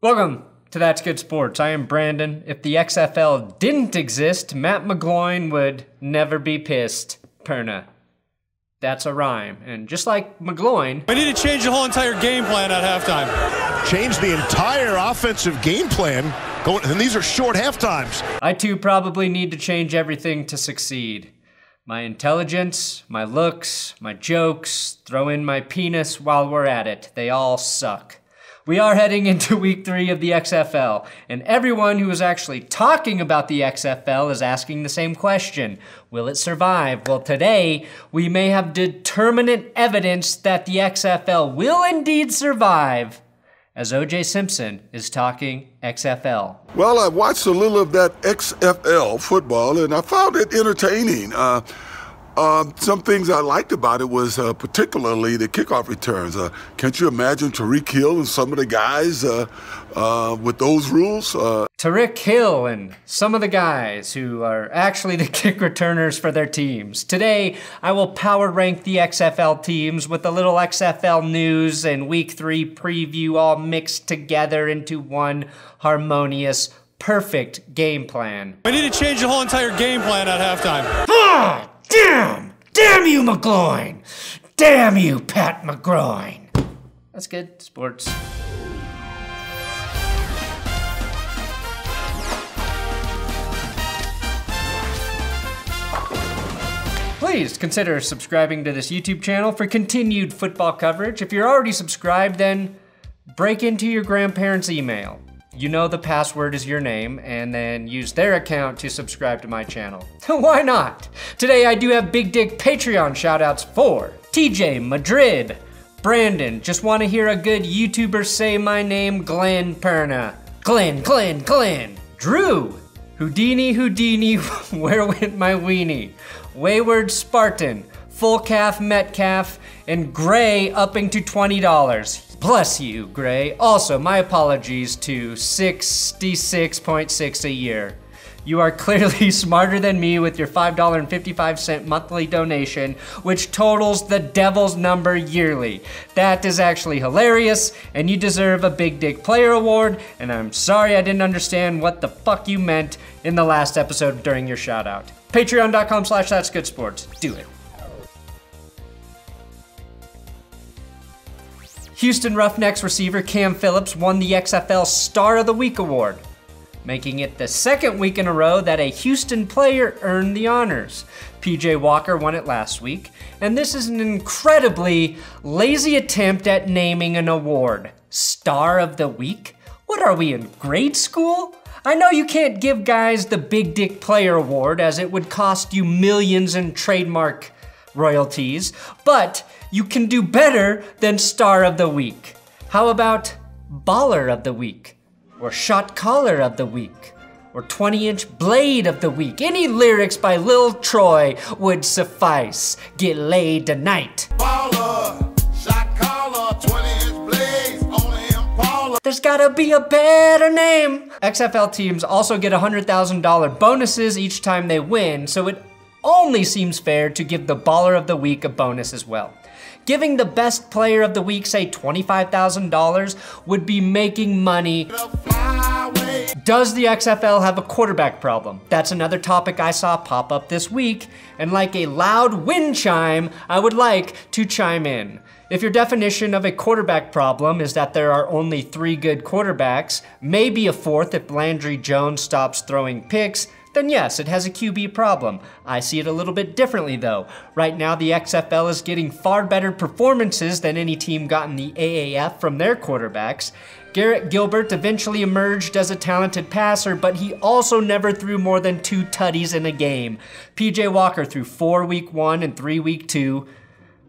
Welcome to That's Good Sports. I am Brandon. If the XFL didn't exist, Matt McGloin would never be pissed. Perna. That's a rhyme. And just like McGloin, we need to change the whole entire game plan at halftime. Change the entire offensive game plan. And these are short half times. I too probably need to change everything to succeed. My intelligence, my looks, my jokes, throw in my penis while we're at it. They all suck. We are heading into week 3 of the XFL, and everyone who is actually talking about the XFL is asking the same question. Will it survive? Well, today, we may have determinate evidence that the XFL will indeed survive, as O.J. Simpson is talking XFL. Well, I watched a little of that XFL football, and I found it entertaining. Some things I liked about it was particularly the kickoff returns. Can't you imagine Tyreek Hill and some of the guys with those rules? Tyreek Hill and some of the guys who are actually the kick returners for their teams. Today, I will power rank the XFL teams with a little XFL news and week 3 preview all mixed together into one harmonious, perfect game plan. We need to change the whole entire game plan at halftime. Ah! Damn you, McGloin! Damn you, Pat McGloin! That's good, sports. Please consider subscribing to this YouTube channel for continued football coverage. If you're already subscribed, then break into your grandparents' email. You know the password is your name, and then use their account to subscribe to my channel. Why not? Today I do have big dick Patreon shoutouts for TJ, Madrid, Brandon, just want to hear a good YouTuber say my name, Glenn Perna. Glenn. Drew, Houdini, where went my weenie? Wayward Spartan, Full Calf Metcalf, and Gray upping to $20. Bless you, Gray. Also, my apologies to 66.6 a year. You are clearly smarter than me with your $5.55 monthly donation, which totals the devil's number yearly. That is actually hilarious, and you deserve a Big Dick Player Award, and I'm sorry I didn't understand what the fuck you meant in the last episode during your shout out. Patreon.com/ThatsGoodSports. Do it. Houston Roughnecks receiver Cam Phillips won the XFL Star of the Week award, making it the second week in a row that a Houston player earned the honors. PJ Walker won it last week, and this is an incredibly lazy attempt at naming an award. Star of the Week? What are we, in grade school? I know you can't give guys the Big Dick Player Award, as it would cost you millions in trademark royalties, but you can do better than Star of the Week. How about Baller of the Week? Or Shot Caller of the Week? Or 20-inch Blade of the Week? Any lyrics by Lil Troy would suffice. Get laid tonight. Baller, Shot Caller, 20-inch Blades, only Impala. There's gotta be a better name. XFL teams also get $100,000 bonuses each time they win, so it only seems fair to give the Baller of the Week a bonus as well. Giving the best player of the week, say $25,000, would be making money. Does the XFL have a quarterback problem? That's another topic I saw pop up this week, and like a loud wind chime, I would like to chime in. If your definition of a quarterback problem is that there are only 3 good quarterbacks, maybe a 4th if Landry Jones stops throwing picks, then yes, it has a QB problem. I see it a little bit differently though. Right now the XFL is getting far better performances than any team got in the AAF from their quarterbacks. Garrett Gilbert eventually emerged as a talented passer, but he also never threw more than 2 tutties in a game. PJ Walker threw 4 week 1 and 3 week 2,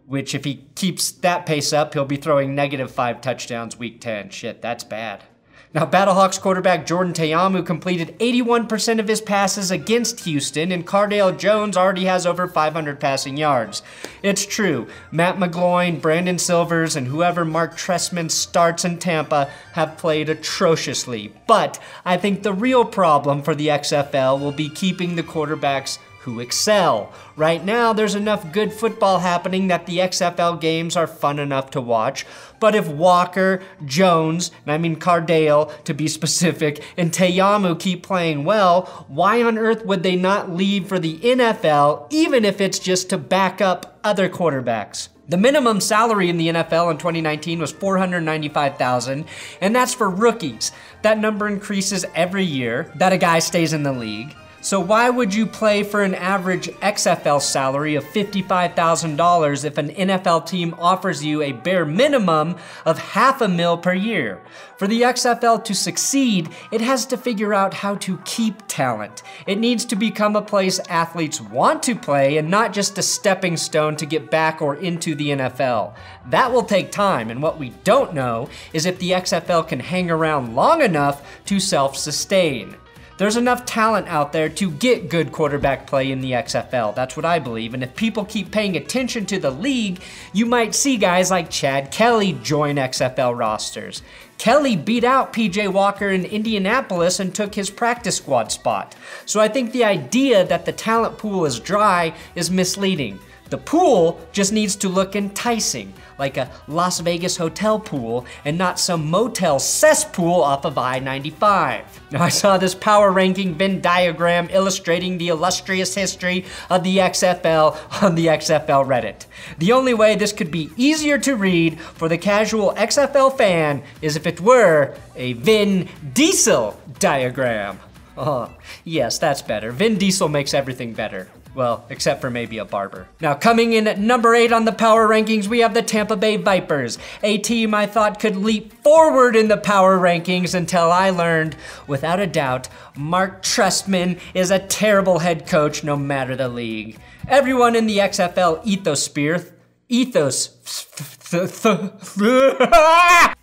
which if he keeps that pace up, he'll be throwing -5 touchdowns week 10. Shit, that's bad. Now, Battlehawks quarterback Jordan Teamu completed 81% of his passes against Houston, and Cardale Jones already has over 500 passing yards. It's true, Matt McGloin, Brandon Silvers, and whoever Marc Trestman starts in Tampa have played atrociously. But I think the real problem for the XFL will be keeping the quarterbacks who excel. Right now, there's enough good football happening that the XFL games are fun enough to watch. But if Walker, Jones, and I mean Cardale to be specific, and Teyamu keep playing well, why on earth would they not leave for the NFL, even if it's just to back up other quarterbacks? The minimum salary in the NFL in 2019 was $495,000, and that's for rookies. That number increases every year that a guy stays in the league. So why would you play for an average XFL salary of $55,000 if an NFL team offers you a bare minimum of $500,000 per year? For the XFL to succeed, it has to figure out how to keep talent. It needs to become a place athletes want to play and not just a stepping stone to get back or into the NFL. That will take time, and what we don't know is if the XFL can hang around long enough to self-sustain. There's enough talent out there to get good quarterback play in the XFL. That's what I believe. And if people keep paying attention to the league, you might see guys like Chad Kelly join XFL rosters. Kelly beat out PJ Walker in Indianapolis and took his practice squad spot. So I think the idea that the talent pool is dry is misleading. The pool just needs to look enticing, like a Las Vegas hotel pool and not some motel cesspool off of I-95. Now, I saw this power ranking Venn diagram illustrating the illustrious history of the XFL on the XFL Reddit. The only way this could be easier to read for the casual XFL fan is if it were a Vin Diesel diagram. Oh, yes, that's better. Vin Diesel makes everything better. Well, except for maybe a barber. Now, coming in at number 8 on the power rankings, we have the Tampa Bay Vipers, a team I thought could leap forward in the power rankings until I learned, without a doubt, Marc Trestman is a terrible head coach no matter the league. Everyone in the XFL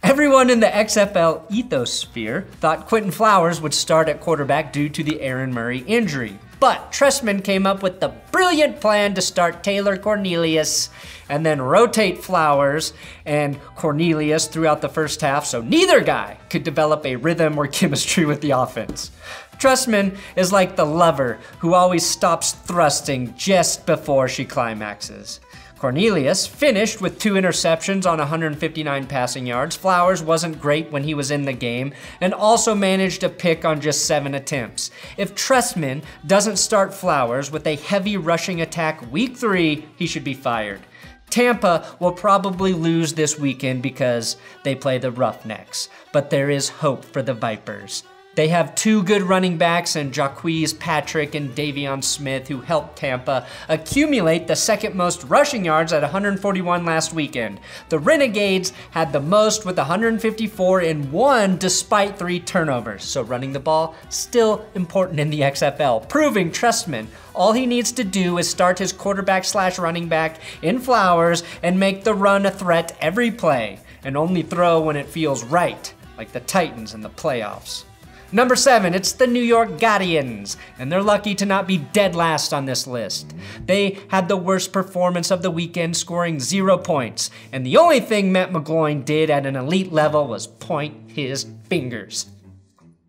Everyone in the XFL ethosphere thought Quentin Flowers would start at quarterback due to the Aaron Murray injury. But Trestman came up with the brilliant plan to start Taylor Cornelius and then rotate Flowers and Cornelius throughout the first half so neither guy could develop a rhythm or chemistry with the offense. Trestman is like the lover who always stops thrusting just before she climaxes. Cornelius finished with 2 interceptions on 159 passing yards. Flowers wasn't great when he was in the game and also managed a pick on just 7 attempts. If Trestman doesn't start Flowers with a heavy rushing attack week 3, he should be fired. Tampa will probably lose this weekend because they play the Roughnecks, but there is hope for the Vipers. They have 2 good running backs in Jaquiez Patrick and Davion Smith who helped Tampa accumulate the second most rushing yards at 141 last weekend. The Renegades had the most with 154 and won despite 3 turnovers. So running the ball, still important in the XFL, proving Trestman all he needs to do is start his quarterback/running back in Flowers and make the run a threat every play and only throw when it feels right, like the Titans in the playoffs. Number 7, it's the New York Guardians, and they're lucky to not be dead last on this list. They had the worst performance of the weekend, scoring 0 points, and the only thing Matt McGloin did at an elite level was point his fingers.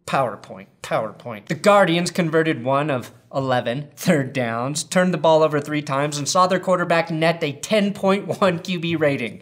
PowerPoint. The Guardians converted 1 of 11 third downs, turned the ball over 3 times, and saw their quarterback net a 10.1 QB rating.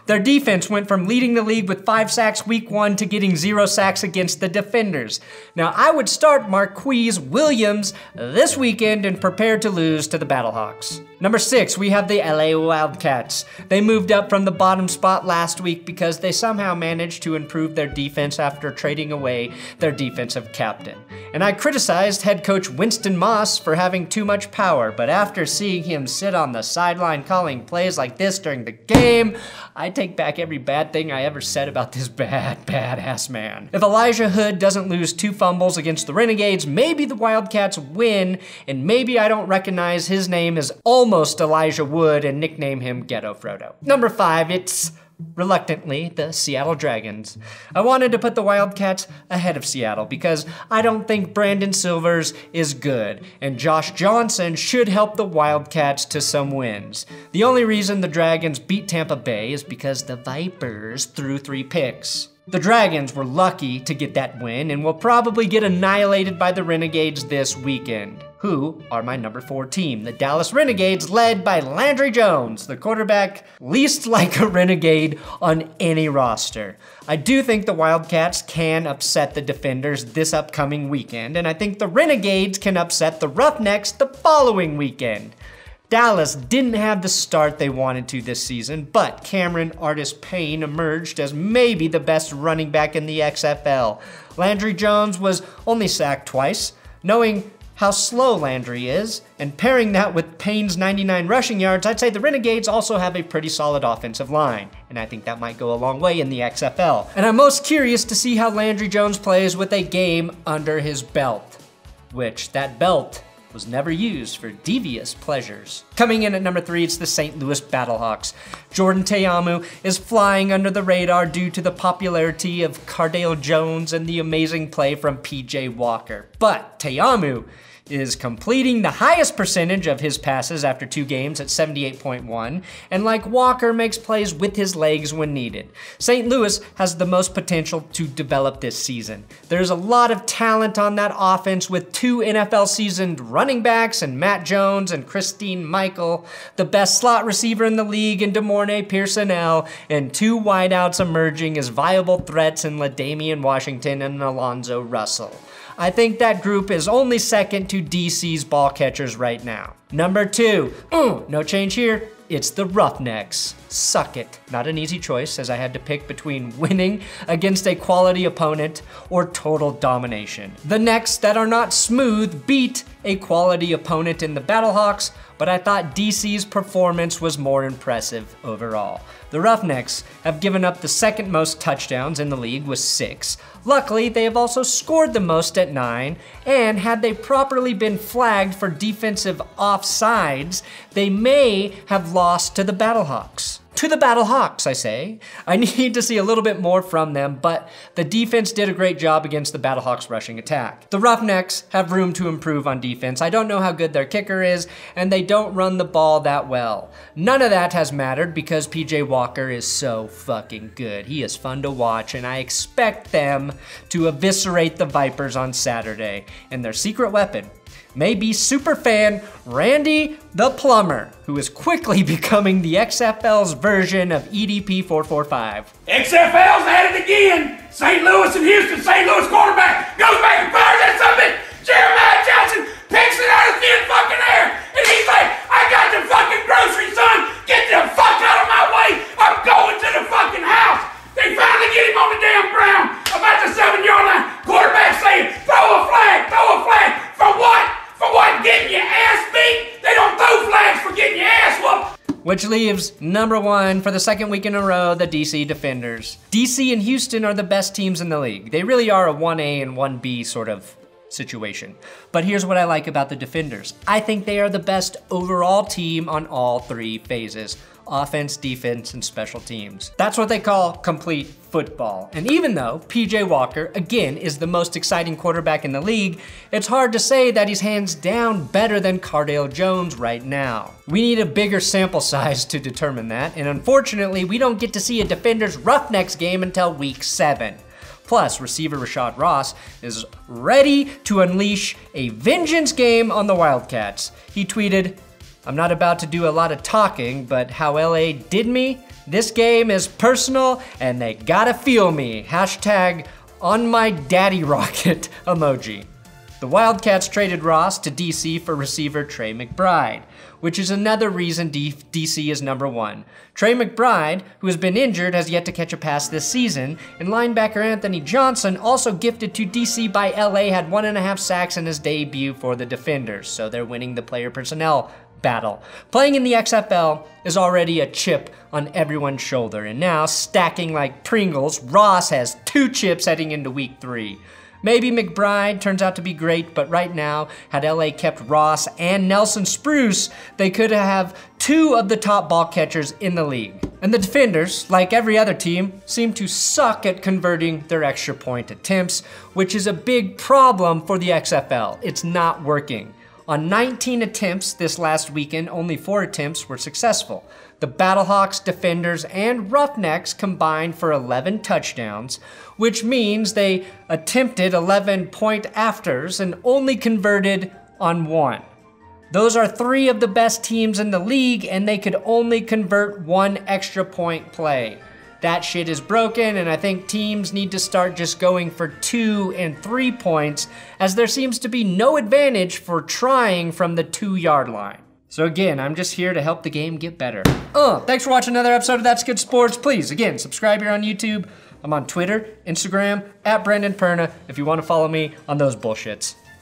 Their defense went from leading the league with 5 sacks week 1 to getting 0 sacks against the defenders. Now, I would start Marquise Williams this weekend and prepare to lose to the Battlehawks. Number 6, we have the LA Wildcats. They moved up from the bottom spot last week because they somehow managed to improve their defense after trading away their defensive captain. And I criticized head coach Winston Moss for having too much power, but after seeing him sit on the sideline calling plays like this during the game, I take back every bad thing I ever said about this badass man. If Elijah Hood doesn't lose 2 fumbles against the Renegades, maybe the Wildcats win, and maybe I don't recognize his name as almost Elijah Wood and nickname him Ghetto Frodo. Number 5, it's reluctantly the Seattle Dragons. I wanted to put the Wildcats ahead of Seattle because I don't think Brandon Silvers is good, and Josh Johnson should help the Wildcats to some wins. The only reason the Dragons beat Tampa Bay is because the Vipers threw 3 picks. The Dragons were lucky to get that win and will probably get annihilated by the Renegades this weekend. who are my number 4 team, the Dallas Renegades, led by Landry Jones, the quarterback least like a Renegade on any roster. I do think the Wildcats can upset the Defenders this upcoming weekend, and I think the Renegades can upset the Roughnecks the following weekend. Dallas didn't have the start they wanted to this season, but Cameron Artis-Payne emerged as maybe the best running back in the XFL. Landry Jones was only sacked twice. Knowing how slow Landry is, and pairing that with Payne's 99 rushing yards, I'd say the Renegades also have a pretty solid offensive line, and I think that might go a long way in the XFL. And I'm most curious to see how Landry Jones plays with a game under his belt, which that belt was never used for devious pleasures. Coming in at number 3, it's the St. Louis Battlehawks. Jordan Ta'amu is flying under the radar due to the popularity of Cardale Jones and the amazing play from PJ Walker. But Ta'amu is completing the highest percentage of his passes after 2 games at 78.1, and like Walker, makes plays with his legs when needed. St. Louis has the most potential to develop this season. There's a lot of talent on that offense with 2 NFL seasoned running backs and Matt Jones and Christine Michael, the best slot receiver in the league in DeMornay Pearsonell, and 2 wideouts emerging as viable threats in LaDamian Washington and Alonzo Russell. I think that group is only second to DC's ball catchers right now. Number 2, no change here, it's the Roughnecks. Suck it. Not an easy choice, as I had to pick between winning against a quality opponent or total domination. The Necks that are not smooth beat a quality opponent in the Battlehawks, but I thought DC's performance was more impressive overall. The Roughnecks have given up the 2nd most touchdowns in the league with 6. Luckily, they have also scored the most at 9, and had they properly been flagged for defensive offsides, they may have lost to the Battlehawks. To the Battlehawks, I say. I need to see a little bit more from them, but the defense did a great job against the Battlehawks' rushing attack. The Roughnecks have room to improve on defense. I don't know how good their kicker is, and they don't run the ball that well. None of that has mattered because PJ Walker is so fucking good. He is fun to watch, and I expect them to eviscerate the Vipers on Saturday. And their secret weapon may be superfan Randy the Plumber, who is quickly becoming the XFL's version of EDP 445. XFL's at it again! St. Louis and Houston, St. Louis quarterback goes back and fires at something! Jeremiah Johnson picks it out of thin fucking air! And he's like, I got the fucking grocery, son! Get the fuck out of my way! I'm going to the fucking house! They finally get him on the damn ground! About the 7-yard line! Quarterback saying, throw a flag! Throw a flag! For what? For what? Getting your ass beat? They don't throw flags for getting your ass whooped! Which leaves number 1 for the 2nd week in a row, the DC Defenders. DC and Houston are the best teams in the league. They really are a 1A and 1B sort of situation. But here's what I like about the Defenders. I think they are the best overall team on all 3 phases. Offense, defense, and special teams. That's what they call complete football. And even though PJ Walker, again, is the most exciting quarterback in the league, it's hard to say that he's hands down better than Cardale Jones right now. We need a bigger sample size to determine that, and unfortunately, we don't get to see a Defenders Roughnecks game until week 7. Plus, receiver Rashad Ross is ready to unleash a vengeance game on the Wildcats. He tweeted, "I'm not about to do a lot of talking, but how LA did me? This game is personal and they gotta feel me. Hashtag on my daddy rocket emoji." The Wildcats traded Ross to DC for receiver Trey McBride, which is another reason DC is number 1. Trey McBride, who has been injured, has yet to catch a pass this season, and linebacker Anthony Johnson, also gifted to DC by LA, had 1.5 sacks in his debut for the Defenders, so they're winning the player personnel battle. Playing in the XFL is already a chip on everyone's shoulder, and now, stacking like Pringles, Ross has 2 chips heading into week 3. Maybe McBride turns out to be great, but right now, had LA kept Ross and Nelson Spruce, they could have 2 of the top ball catchers in the league. And the Defenders, like every other team, seem to suck at converting their extra point attempts, which is a big problem for the XFL. It's not working. On 19 attempts this last weekend, only 4 attempts were successful. The Battlehawks, Defenders, and Roughnecks combined for 11 touchdowns, which means they attempted 11 point afters and only converted on 1. Those are 3 of the best teams in the league, and they could only convert 1 extra point play. That shit is broken, and I think teams need to start just going for 2 and 3 points, as there seems to be no advantage for trying from the 2-yard line. So again, I'm just here to help the game get better. Thanks for watching another episode of That's Good Sports. Please, again, subscribe here on YouTube. I'm on Twitter, Instagram, @BrandonPerna, if you want to follow me on those bullshits.